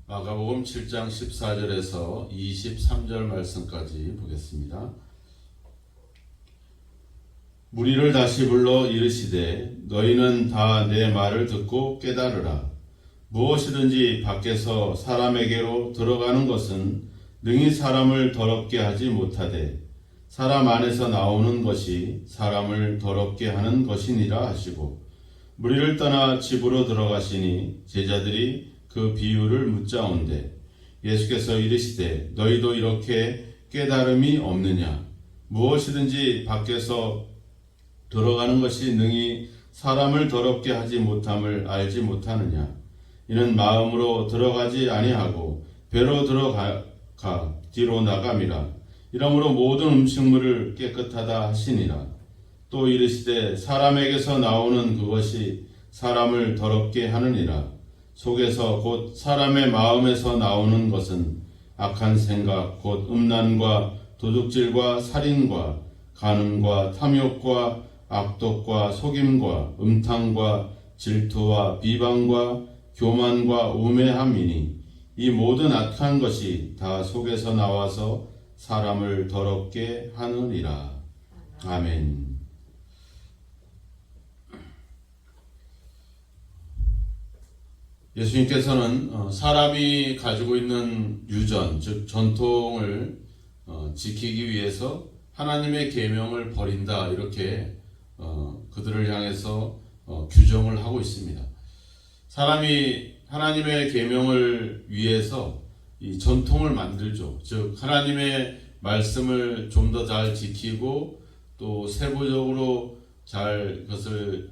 마가복음 7장 14절에서 23절 말씀까지 보겠습니다. 무리를 다시 불러 이르시되 너희는 다 내 말을 듣고 깨달으라. 무엇이든지 밖에서 사람에게로 들어가는 것은 능히 사람을 더럽게 하지 못하되 사람 안에서 나오는 것이 사람을 더럽게 하는 것이니라 하시고, 무리를 떠나 집으로 들어가시니 제자들이 그 비유를 묻자온대 예수께서 이르시되 너희도 이렇게 깨달음이 없느냐? 무엇이든지 밖에서 들어가는 것이 능히 사람을 더럽게 하지 못함을 알지 못하느냐? 이는 마음으로 들어가지 아니하고 배로 들어가 뒤로 나감이라. 이러므로 모든 음식물을 깨끗하다 하시니라. 또 이르시되 사람에게서 나오는 그것이 사람을 더럽게 하느니라. 속에서 곧 사람의 마음에서 나오는 것은 악한 생각 곧 음란과 도둑질과 살인과 간음과 탐욕과 악독과 속임과 음탕과 질투와 비방과 교만과 우매함이니 이 모든 악한 것이 다 속에서 나와서 사람을 더럽게 하느니라. 아멘. 예수님께서는 사람이 가지고 있는 유전, 즉 전통을 지키기 위해서 하나님의 계명을 버린다, 이렇게 그들을 향해서 규정을 하고 있습니다. 사람이 하나님의 계명을 위해서 이 전통을 만들죠. 즉 하나님의 말씀을 좀 더 잘 지키고 또 세부적으로 잘 그것을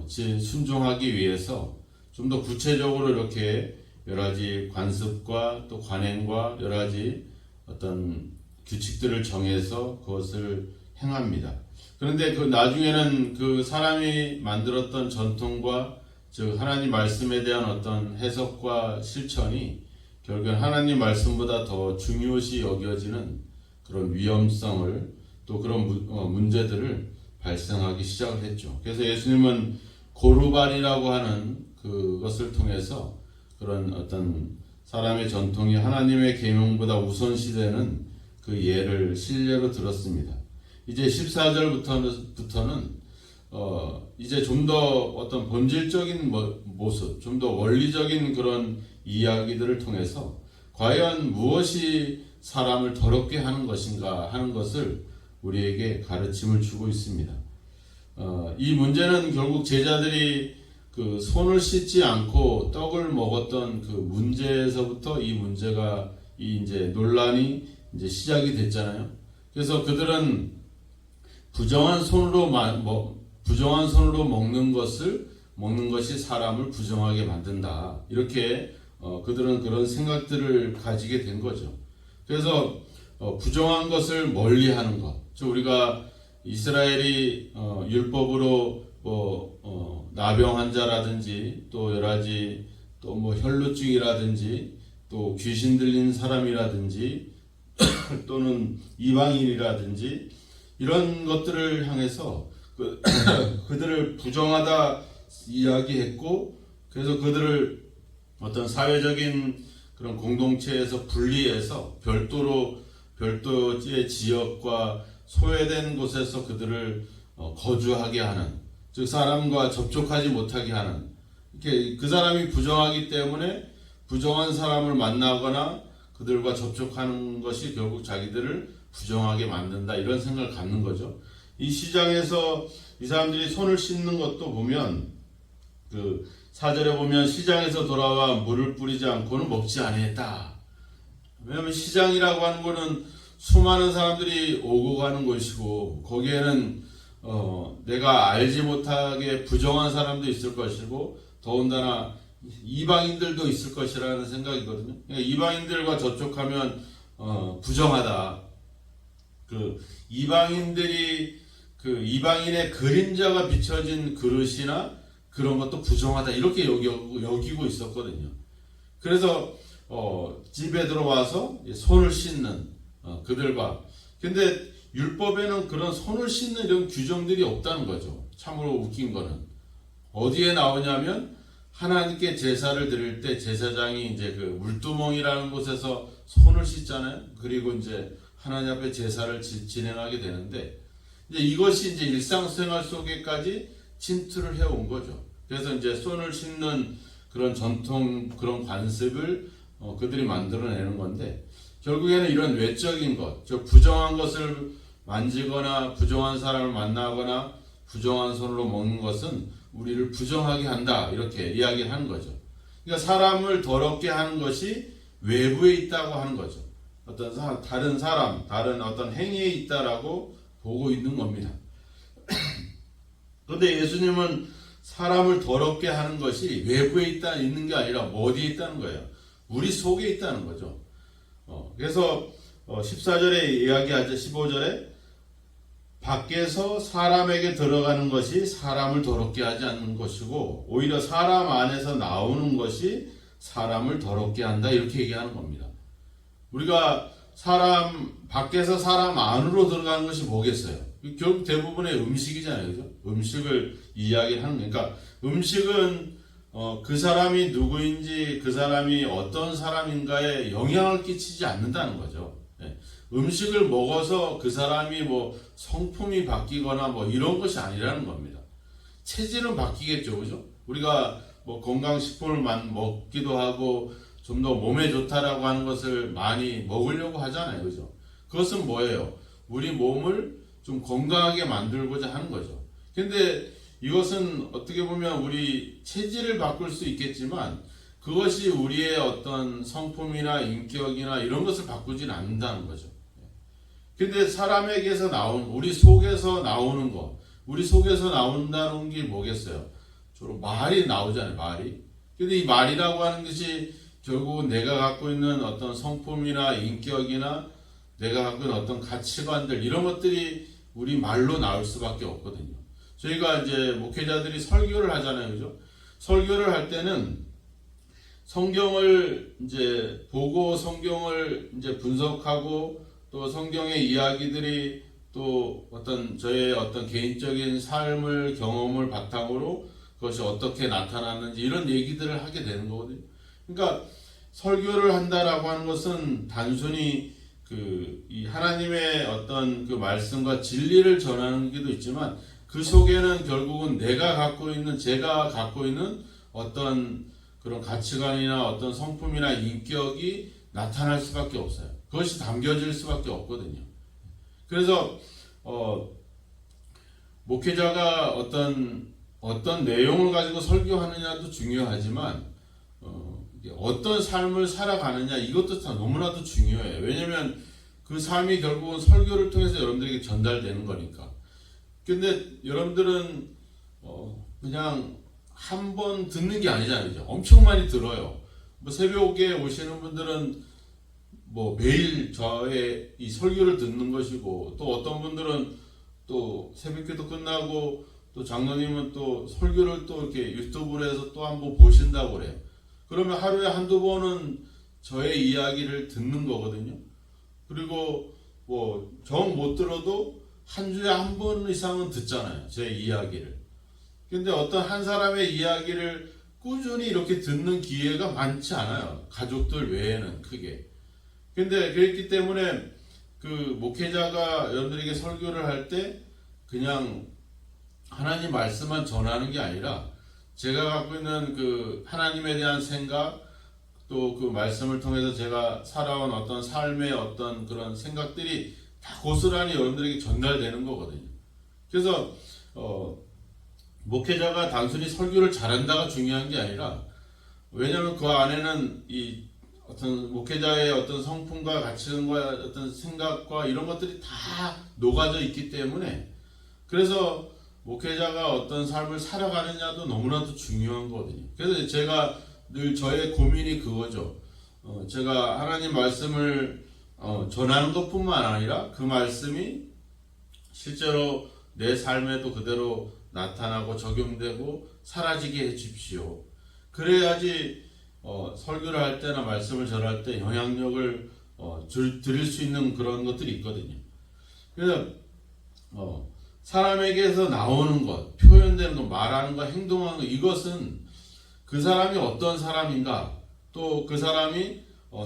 순종하기 위해서 좀 더 구체적으로 이렇게 여러 가지 관습과 또 관행과 여러 가지 어떤 규칙들을 정해서 그것을 행합니다. 그런데 그 나중에는 그 사람이 만들었던 전통과 즉 하나님 말씀에 대한 어떤 해석과 실천이 결국엔 하나님 말씀보다 더 중요시 여겨지는 그런 위험성을 또 그런 문제들을 발생하기 시작을 했죠. 그래서 예수님은 고르반이라고 하는 그것을 통해서 그런 어떤 사람의 전통이 하나님의 계명보다 우선시되는 그 예를 실례로 들었습니다. 이제 14절부터는 이제 좀 더 어떤 본질적인 모습, 좀 더 원리적인 그런 이야기들을 통해서 과연 무엇이 사람을 더럽게 하는 것인가 하는 것을 우리에게 가르침을 주고 있습니다. 이 문제는 결국 제자들이 그 손을 씻지 않고 떡을 먹었던 그 문제에서부터 이 문제가 이제 논란이 이제 시작이 됐잖아요. 그래서 그들은 부정한 손으로 먹는 것이 사람을 부정하게 만든다. 이렇게 그들은 그런 생각들을 가지게 된 거죠. 그래서 부정한 것을 멀리하는 것. 즉 우리가 이스라엘이 율법으로 나병 환자라든지 또 여러 가지 또 혈루증이라든지 또 귀신 들린 사람이라든지 또는 이방인이라든지 이런 것들을 향해서 그들을 부정하다 이야기했고, 그래서 그들을 어떤 사회적인 그런 공동체에서 분리해서 별도의 지역과 소외된 곳에서 그들을 거주하게 하는, 즉 사람과 접촉하지 못하게 하는, 이렇게 그 사람이 부정하기 때문에 부정한 사람을 만나거나 그들과 접촉하는 것이 결국 자기들을 부정하게 만든다, 이런 생각을 갖는 거죠. 이 시장에서 이 사람들이 손을 씻는 것도 보면 그 4절에 보면 시장에서 돌아와 물을 뿌리지 않고는 먹지 아니했다. 왜냐하면 시장이라고 하는 거는 수많은 사람들이 오고 가는 곳이고 거기에는 내가 알지 못하게 부정한 사람도 있을 것이고 더군다나 이방인들도 있을 것이라는 생각이거든요. 그러니까 이방인들과 접촉하면 부정하다. 그 이방인들이 그 이방인의 그림자가 비춰진 그릇이나 그런 것도 부정하다, 이렇게 여기고 있었거든요. 그래서 집에 들어와서 손을 씻는 그들과, 근데 율법에는 그런 손을 씻는 이런 규정들이 없다는 거죠. 참으로 웃긴 거는 어디에 나오냐면 하나님께 제사를 드릴 때 제사장이 이제 그 물두멍이라는 곳에서 손을 씻잖아요. 그리고 이제 하나님 앞에 제사를 진행하게 되는데, 이제 이것이 이제 일상생활 속에까지 침투를 해온 거죠. 그래서 이제 손을 씻는 그런 전통, 그런 관습을 그들이 만들어내는 건데, 결국에는 이런 외적인 것, 즉 부정한 것을 만지거나 부정한 사람을 만나거나 부정한 손으로 먹는 것은 우리를 부정하게 한다, 이렇게 이야기하는 거죠. 그러니까 사람을 더럽게 하는 것이 외부에 있다고 하는 거죠. 어떤 다른 사람, 다른 어떤 행위에 있다라고 보고 있는 겁니다. 그런데 예수님은 사람을 더럽게 하는 것이 외부에 있는 게 아니라 어디에 있다는 거예요. 우리 속에 있다는 거죠. 그래서 14절에 이야기하죠. 15절에 밖에서 사람에게 들어가는 것이 사람을 더럽게 하지 않는 것이고 오히려 사람 안에서 나오는 것이 사람을 더럽게 한다, 이렇게 얘기하는 겁니다. 우리가 밖에서 사람 안으로 들어가는 것이 뭐겠어요? 결국 대부분의 음식이잖아요. 그죠? 음식을 이야기하는 거니까, 그러니까 음식은 그 사람이 누구인지, 그 사람이 어떤 사람인가에 영향을 끼치지 않는다는 거죠. 예. 음식을 먹어서 그 사람이 뭐 성품이 바뀌거나 뭐 이런 것이 아니라는 겁니다. 체질은 바뀌겠죠. 그죠? 우리가 뭐 건강식품을 먹기도 하고 좀 더 몸에 좋다라고 하는 것을 많이 먹으려고 하잖아요. 그죠? 그것은 뭐예요? 우리 몸을 좀 건강하게 만들고자 하는 거죠. 근데 이것은 어떻게 보면 우리 체질을 바꿀 수 있겠지만 그것이 우리의 어떤 성품이나 인격이나 이런 것을 바꾸진 않는다는 거죠. 근데 사람에게서 우리 속에서 나오는 것, 우리 속에서 나온다는 게 뭐겠어요? 주로 말이 나오잖아요, 말이. 근데 이 말이라고 하는 것이 결국은 내가 갖고 있는 어떤 성품이나 인격이나 내가 갖고 있는 어떤 가치관들, 이런 것들이 우리 말로 나올 수밖에 없거든요. 저희가 이제 목회자들이 설교를 하잖아요, 그죠? 설교를 할 때는 성경을 이제 보고 성경을 이제 분석하고 또 성경의 이야기들이 또 저의 어떤 개인적인 삶을 경험을 바탕으로 그것이 어떻게 나타나는지 이런 얘기들을 하게 되는 거거든요. 그러니까 설교를 한다라고 하는 것은 단순히 이 하나님의 어떤 그 말씀과 진리를 전하는 게도 있지만 그 속에는 결국은 제가 갖고 있는 어떤 그런 가치관이나 어떤 성품이나 인격이 나타날 수밖에 없어요. 그것이 담겨질 수밖에 없거든요. 그래서 목회자가 어떤 내용을 가지고 설교하느냐도 중요하지만 어떤 삶을 살아가느냐, 이것도 너무나도 중요해요. 왜냐하면 그 삶이 결국은 설교를 통해서 여러분들에게 전달되는 거니까. 근데 여러분들은 그냥 한 번 듣는 게 아니잖아요. 엄청 많이 들어요. 뭐 새벽에 오시는 분들은 뭐 매일 저의 이 설교를 듣는 것이고, 또 어떤 분들은 또 새벽기도 끝나고 또 장로님은 또 설교를 또 이렇게 유튜브로 해서 또 한번 보신다고 그래요. 그러면 하루에 한두 번은 저의 이야기를 듣는 거거든요. 그리고 뭐 정 못 들어도 한 주에 한 번 이상은 듣잖아요, 제 이야기를. 근데 어떤 한 사람의 이야기를 꾸준히 이렇게 듣는 기회가 많지 않아요, 가족들 외에는 크게. 근데 그랬기 때문에 그 목회자가 여러분들에게 설교를 할 때 그냥 하나님 말씀만 전하는 게 아니라 제가 갖고 있는 그 하나님에 대한 생각, 또 그 말씀을 통해서 제가 살아온 어떤 삶의 어떤 그런 생각들이 다 고스란히 여러분들에게 전달되는 거거든요. 그래서 목회자가 단순히 설교를 잘한다가 중요한 게 아니라, 왜냐하면 그 안에는 이 어떤 목회자의 어떤 성품과 가치관과 어떤 생각과 이런 것들이 다 녹아져 있기 때문에, 그래서 목회자가 어떤 삶을 살아가느냐도 너무나도 중요한 거거든요. 그래서 제가 늘 저의 고민이 그거죠. 제가 하나님 말씀을 전하는 것뿐만 아니라 그 말씀이 실제로 내 삶에도 그대로 나타나고 적용되고 사라지게 해 주십시오. 그래야지 설교를 할 때나 말씀을 전할 때 영향력을 드릴 수 있는 그런 것들이 있거든요. 그래서 사람에게서 나오는 것, 표현되는 것, 말하는 것, 행동하는 것, 이것은 그 사람이 어떤 사람인가, 또 그 사람이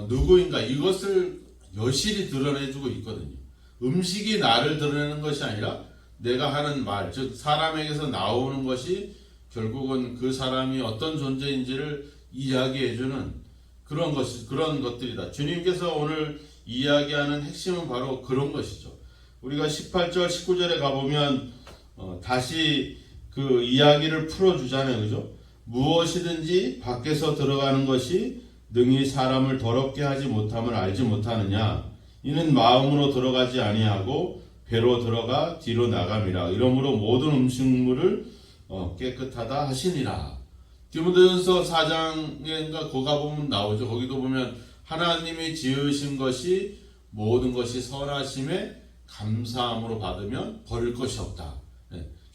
누구인가, 이것을 여실히 드러내주고 있거든요. 음식이 나를 드러내는 것이 아니라 내가 하는 말, 즉 사람에게서 나오는 것이 결국은 그 사람이 어떤 존재인지를 이야기해주는 그런 것들이다. 주님께서 오늘 이야기하는 핵심은 바로 그런 것이죠. 우리가 18절, 19절에 가보면 다시 그 이야기를 풀어주잖아요. 그죠? 무엇이든지 밖에서 들어가는 것이 능히 사람을 더럽게 하지 못함을 알지 못하느냐. 이는 마음으로 들어가지 아니하고 배로 들어가 뒤로 나감이라. 이러므로 모든 음식물을 깨끗하다 하시니라. 디모데전서 4장인가 거기 가보면 나오죠. 거기도 보면 하나님이 지으신 것이 모든 것이 선하심에 감사함으로 받으면 버릴 것이 없다.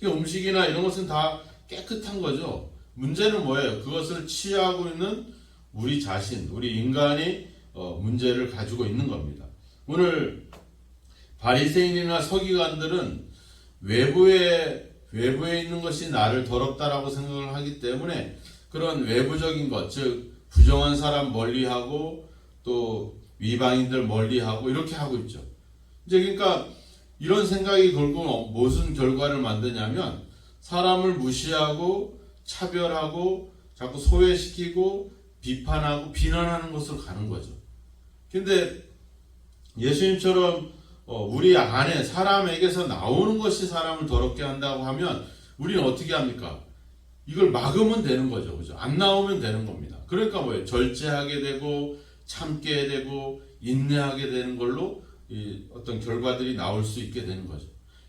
음식이나 이런 것은 다 깨끗한 거죠. 문제는 뭐예요? 그것을 취하고 있는 우리 자신, 우리 인간이 문제를 가지고 있는 겁니다. 오늘 바리새인이나 서기관들은 외부에 있는 것이 나를 더럽다라고 생각을 하기 때문에 그런 외부적인 것, 즉 부정한 사람 멀리하고 또 이방인들 멀리하고 이렇게 하고 있죠. 이제 그러니까 이런 생각이 결국 무슨 결과를 만드냐면 사람을 무시하고 차별하고 자꾸 소외시키고 비판하고 비난하는 것으로 가는 거죠. 근데 예수님처럼 우리 안에 사람에게서 나오는 것이 사람을 더럽게 한다고 하면 우리는 어떻게 합니까? 이걸 막으면 되는 거죠. 그죠? 안 나오면 되는 겁니다. 그러니까 뭐예요? 절제하게 되고 참게 되고 인내하게 되는 걸로 어떤 결과들이 나올 수 있게 되는 거죠.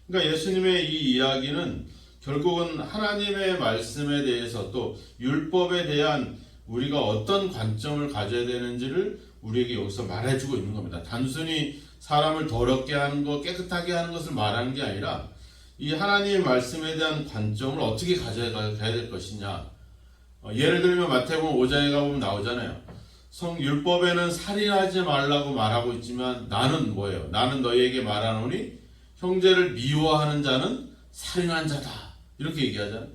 그러니까 예수님의 이 이야기는 결국은 하나님의 말씀에 대해서 또 율법에 대한 우리가 어떤 관점을 가져야 되는지를 우리에게 여기서 말해주고 있는 겁니다. 단순히 사람을 더럽게 하는 것, 깨끗하게 하는 것을 말하는 게 아니라 이 하나님의 말씀에 대한 관점을 어떻게 가져야 될 것이냐. 예를 들면 마태복음 5장에 가보면 나오잖아요. 율법에는 살인하지 말라고 말하고 있지만 나는 뭐예요? 나는 너희에게 말하노니 형제를 미워하는 자는 살인한 자다. 이렇게 얘기하잖아요.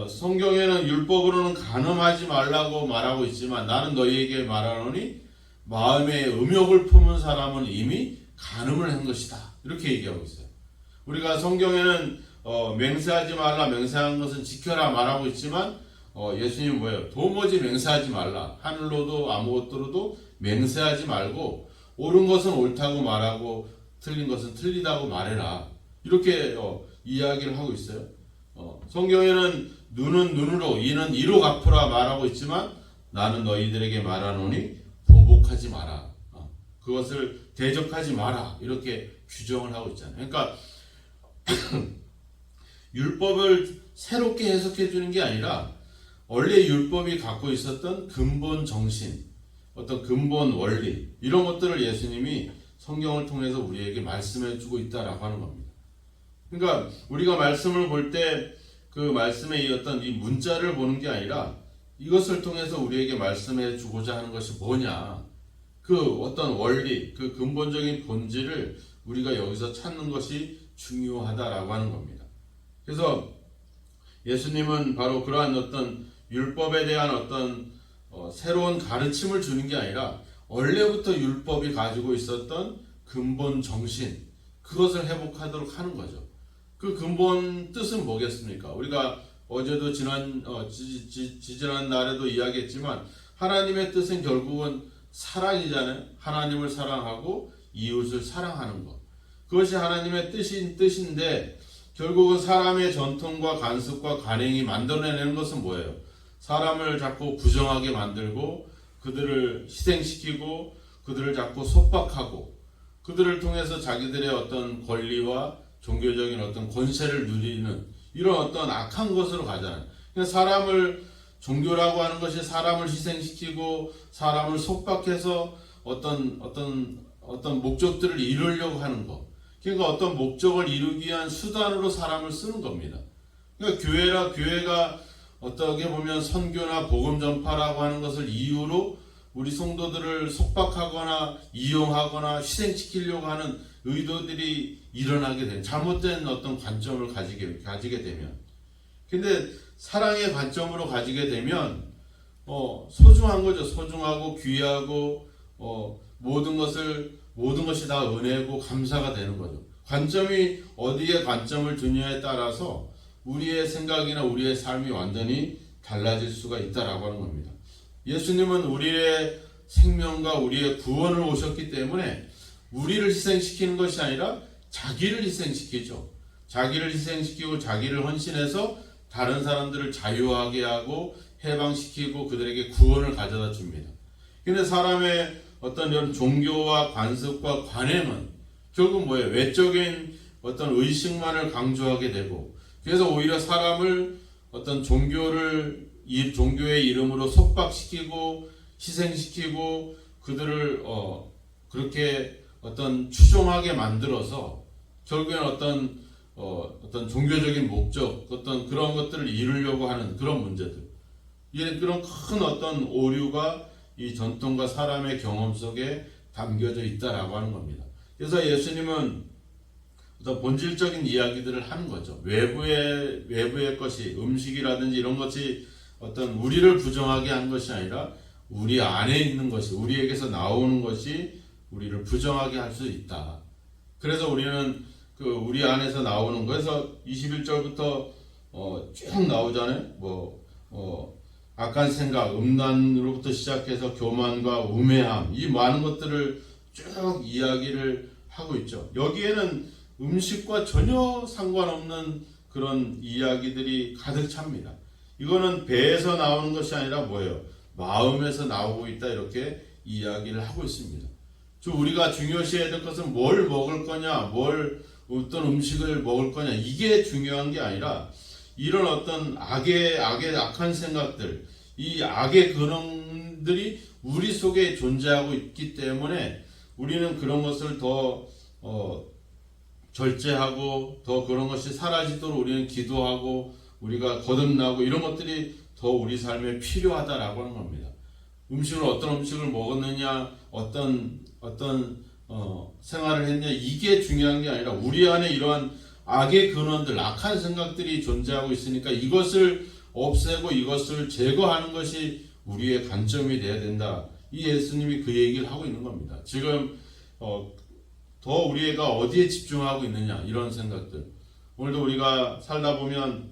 성경에는 율법으로는 간음하지 말라고 말하고 있지만 나는 너희에게 말하노니 마음에 음욕을 품은 사람은 이미 간음을 한 것이다. 이렇게 얘기하고 있어요. 우리가 성경에는 맹세하지 말라, 맹세한 것은 지켜라 말하고 있지만 예수님은 뭐예요? 도무지 맹세하지 말라. 하늘로도 아무것도로도 맹세하지 말고 옳은 것은 옳다고 말하고 틀린 것은 틀리다고 말해라. 이렇게 이야기를 하고 있어요. 성경에는 눈은 눈으로 이는 이로 갚으라 말하고 있지만 나는 너희들에게 말하노니 보복하지 마라. 그것을 대적하지 마라. 이렇게 규정을 하고 있잖아요. 그러니까 율법을 새롭게 해석해 주는 게 아니라 원래 율법이 갖고 있었던 근본 정신, 어떤 근본 원리 이런 것들을 예수님이 성경을 통해서 우리에게 말씀해 주고 있다라고 하는 겁니다. 그러니까 우리가 말씀을 볼 때 그 말씀의 어떤 이 문자를 보는 게 아니라 이것을 통해서 우리에게 말씀해 주고자 하는 것이 뭐냐, 그 어떤 원리, 그 근본적인 본질을 우리가 여기서 찾는 것이 중요하다라고 하는 겁니다. 그래서 예수님은 바로 그러한 어떤 율법에 대한 어떤 새로운 가르침을 주는 게 아니라 원래부터 율법이 가지고 있었던 근본 정신, 그것을 회복하도록 하는 거죠. 그 근본 뜻은 뭐겠습니까? 우리가 어제도 지지난 날에도 이야기했지만 하나님의 뜻은 결국은 사랑이잖아요. 하나님을 사랑하고 이웃을 사랑하는 것. 그것이 하나님의 뜻인데 결국은 사람의 전통과 관습과 관행이 만들어내는 것은 뭐예요? 사람을 자꾸 부정하게 만들고 그들을 희생시키고 그들을 자꾸 속박하고 그들을 통해서 자기들의 어떤 권리와 종교적인 어떤 권세를 누리는 이런 어떤 악한 것으로 가잖아요. 그러니까 사람을 종교라고 하는 것이 사람을 희생시키고 사람을 속박해서 어떤 목적들을 이루려고 하는 것. 그러니까 어떤 목적을 이루기 위한 수단으로 사람을 쓰는 겁니다. 그러니까 교회가 어떻게 보면 선교나 복음 전파라고 하는 것을 이유로 우리 성도들을 속박하거나 이용하거나 희생시키려고 하는 의도들이 일어나게 되면 잘못된 어떤 관점을 가지게 되면, 근데 사랑의 관점으로 가지게 되면 소중한 거죠. 소중하고 귀하고 모든 것이 다 은혜고 감사가 되는 거죠. 관점이 어디에 관점을 두냐에 따라서 우리의 생각이나 우리의 삶이 완전히 달라질 수가 있다라고 하는 겁니다. 예수님은 우리의 생명과 우리의 구원을 오셨기 때문에 우리를 희생시키는 것이 아니라 자기를 희생시키죠. 자기를 희생시키고 자기를 헌신해서 다른 사람들을 자유하게 하고 해방시키고 그들에게 구원을 가져다 줍니다. 근데 사람의 어떤 이런 종교와 관습과 관행은 결국 뭐예요? 외적인 어떤 의식만을 강조하게 되고, 그래서 오히려 사람을 어떤 종교의 이름으로 속박시키고 희생시키고 그들을 그렇게 어떤 추종하게 만들어서 결국엔 어떤 종교적인 목적, 어떤 그런 것들을 이루려고 하는 그런 문제들, 이런 그런 큰 어떤 오류가 이 전통과 사람의 경험 속에 담겨져 있다라고 하는 겁니다. 그래서 예수님은 어떤 본질적인 이야기들을 하는 거죠. 외부의 것이 음식이라든지 이런 것이 어떤 우리를 부정하게 한 것이 아니라 우리 안에 있는 것이, 우리에게서 나오는 것이 우리를 부정하게 할 수 있다. 그래서 우리는 우리 안에서 나오는 거에서 21절부터 쭉 나오잖아요. 악한 생각, 음란으로부터 시작해서 교만과 우매함, 이 많은 것들을 쭉 이야기를 하고 있죠. 여기에는 음식과 전혀 상관없는 그런 이야기들이 가득 찹니다. 이거는 배에서 나오는 것이 아니라 뭐예요? 마음에서 나오고 있다, 이렇게 이야기를 하고 있습니다. 우리가 중요시해야 될 것은 뭘 먹을 거냐, 어떤 음식을 먹을 거냐, 이게 중요한 게 아니라 이런 어떤 악한 생각들, 이 악의 근원들이 우리 속에 존재하고 있기 때문에 우리는 그런 것을 더 절제하고 더 그런 것이 사라지도록 우리는 기도하고 우리가 거듭나고 이런 것들이 더 우리 삶에 필요하다라고 하는 겁니다. 어떤 음식을 먹었느냐, 어떤 생활을 했냐, 이게 중요한 게 아니라 우리 안에 이러한 악의 근원들, 악한 생각들이 존재하고 있으니까 이것을 없애고 이것을 제거하는 것이 우리의 관점이 되어야 된다. 이 예수님이 그 얘기를 하고 있는 겁니다. 지금 더 우리가 어디에 집중하고 있느냐, 이런 생각들. 오늘도 우리가 살다 보면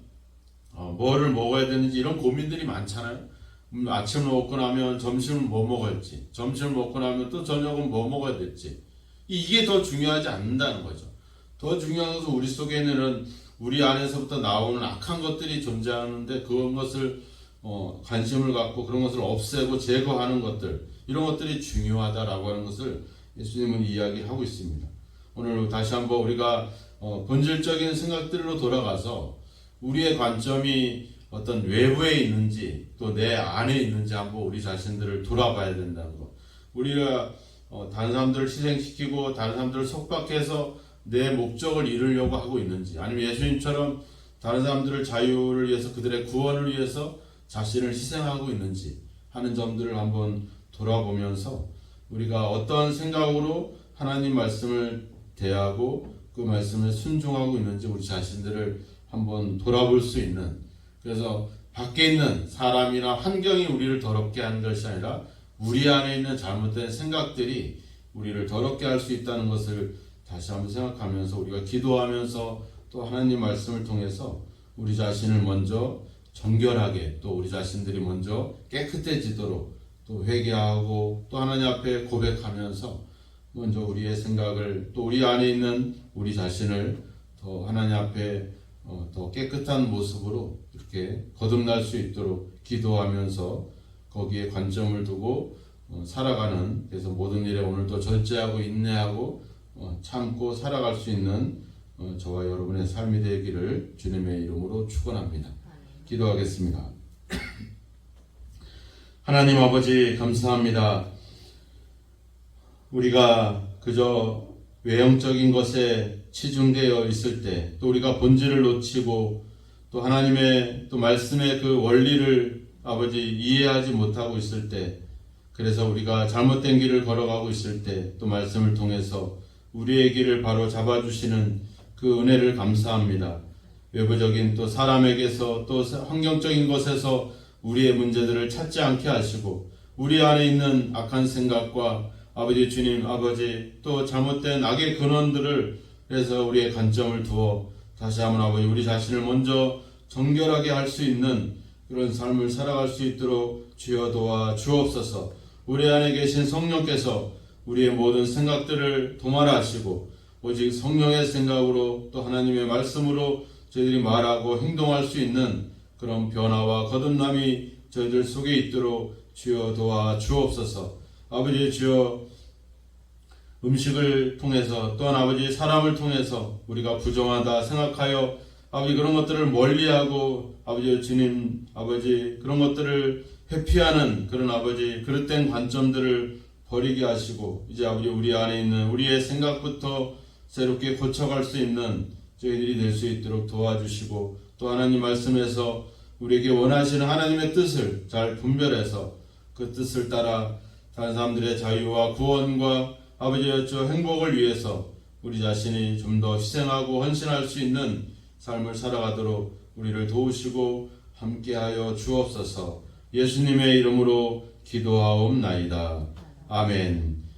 뭐를 먹어야 되는지 이런 고민들이 많잖아요. 아침을 먹고 나면 점심은 뭐 먹을지, 점심을 먹고 나면 또 저녁은 뭐 먹어야 될지, 이게 더 중요하지 않는다는 거죠. 더 중요한 것은 우리 속에는 우리 안에서부터 나오는 악한 것들이 존재하는데 그런 것을 관심을 갖고 그런 것을 없애고 제거하는 것들, 이런 것들이 중요하다라고 하는 것을 예수님은 이야기하고 있습니다. 오늘 다시 한번 우리가 본질적인 생각들로 돌아가서 우리의 관점이 어떤 외부에 있는지 또 내 안에 있는지 한번 우리 자신들을 돌아봐야 된다는 것. 우리가 다른 사람들을 희생시키고 다른 사람들을 속박해서 내 목적을 이루려고 하고 있는지, 아니면 예수님처럼 다른 사람들을 자유를 위해서 그들의 구원을 위해서 자신을 희생하고 있는지 하는 점들을 한번 돌아보면서 우리가 어떤 생각으로 하나님 말씀을 대하고 그 말씀에 순종하고 있는지 우리 자신들을 한번 돌아볼 수 있는, 그래서 밖에 있는 사람이나 환경이 우리를 더럽게 하는 것이 아니라 우리 안에 있는 잘못된 생각들이 우리를 더럽게 할 수 있다는 것을 다시 한번 생각하면서 우리가 기도하면서 또 하나님 말씀을 통해서 우리 자신을 먼저 정결하게, 또 우리 자신들이 먼저 깨끗해지도록 또 회개하고 또 하나님 앞에 고백하면서 먼저 우리의 생각을, 또 우리 안에 있는 우리 자신을 더 하나님 앞에 더 깨끗한 모습으로 이렇게 거듭날 수 있도록 기도하면서 거기에 관점을 두고 살아가는, 그래서 모든 일에 오늘도 절제하고 인내하고 참고 살아갈 수 있는 저와 여러분의 삶이 되기를 주님의 이름으로 축원합니다. 기도하겠습니다. 하나님 아버지, 감사합니다. 우리가 그저 외형적인 것에 치중되어 있을 때, 또 우리가 본질을 놓치고 또 하나님의 또 말씀의 그 원리를 아버지 이해하지 못하고 있을 때, 그래서 우리가 잘못된 길을 걸어가고 있을 때 또 말씀을 통해서 우리의 길을 바로 잡아주시는 그 은혜를 감사합니다. 외부적인 또 사람에게서 또 환경적인 것에서 우리의 문제들을 찾지 않게 하시고 우리 안에 있는 악한 생각과 아버지 주님 아버지 또 잘못된 악의 근원들을 그래서 우리의 관점을 두어 다시 한번 아버지 우리 자신을 먼저 정결하게 할 수 있는 그런 삶을 살아갈 수 있도록 주여 도와 주옵소서. 우리 안에 계신 성령께서 우리의 모든 생각들을 도말하시고 오직 성령의 생각으로 또 하나님의 말씀으로 저희들이 말하고 행동할 수 있는 그런 변화와 거듭남이 저희들 속에 있도록 주여 도와 주옵소서. 아버지 주여 음식을 통해서 또한 아버지 사람을 통해서 우리가 부정하다 생각하여 아버지 그런 것들을 멀리하고 아버지 주님 아버지 그런 것들을 회피하는 그런 아버지 그릇된 관점들을 버리게 하시고 이제 아버지 우리 안에 있는 우리의 생각부터 새롭게 고쳐갈 수 있는 저희들이 될 수 있도록 도와주시고 또 하나님 말씀에서 우리에게 원하시는 하나님의 뜻을 잘 분별해서 그 뜻을 따라 다른 사람들의 자유와 구원과 아버지의 저 행복을 위해서 우리 자신이 좀 더 희생하고 헌신할 수 있는 삶을 살아가도록 우리를 도우시고 함께하여 주옵소서. 예수님의 이름으로 기도하옵나이다. 아멘.